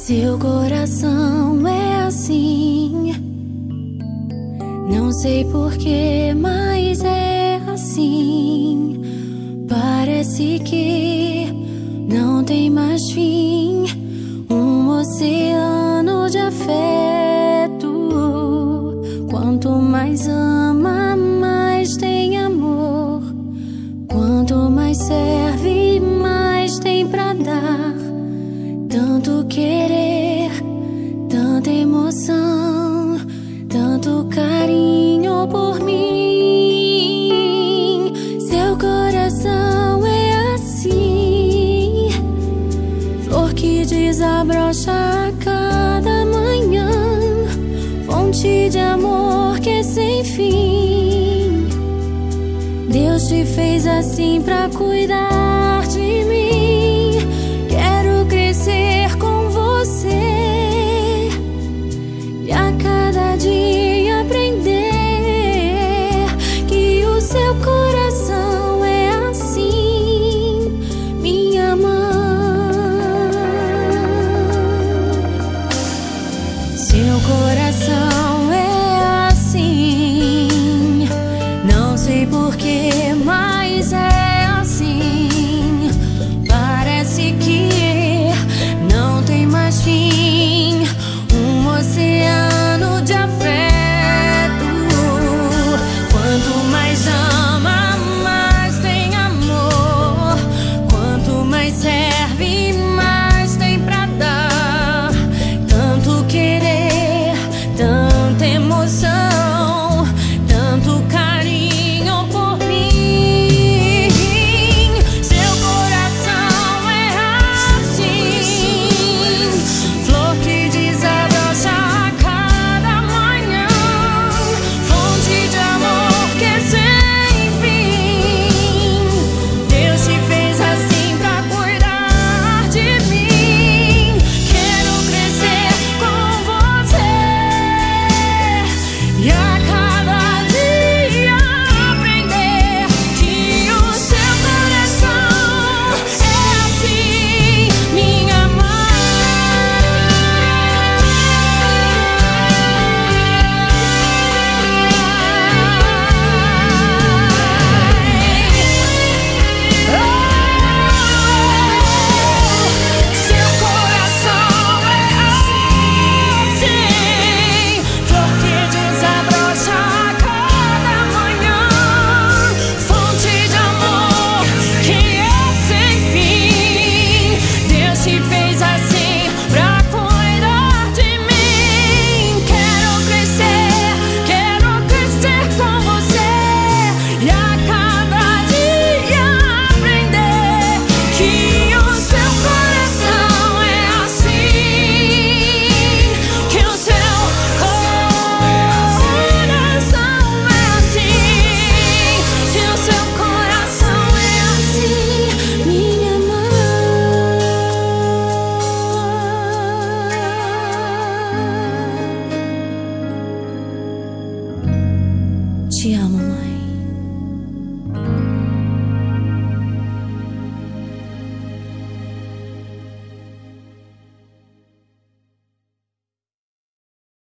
Seu coração é assim, não sei porquê, mas é assim. Parece que não tem mais fim, um oceano de afeto. Quanto mais ama, mais tem amor. Quanto mais serve, mais tem pra dar. Tanto querer, tanta emoção, tanto carinho por mim. Seu coração é assim, flor que desabrocha a cada manhã, fonte de amor que é sem fim. Deus te fez assim pra cuidar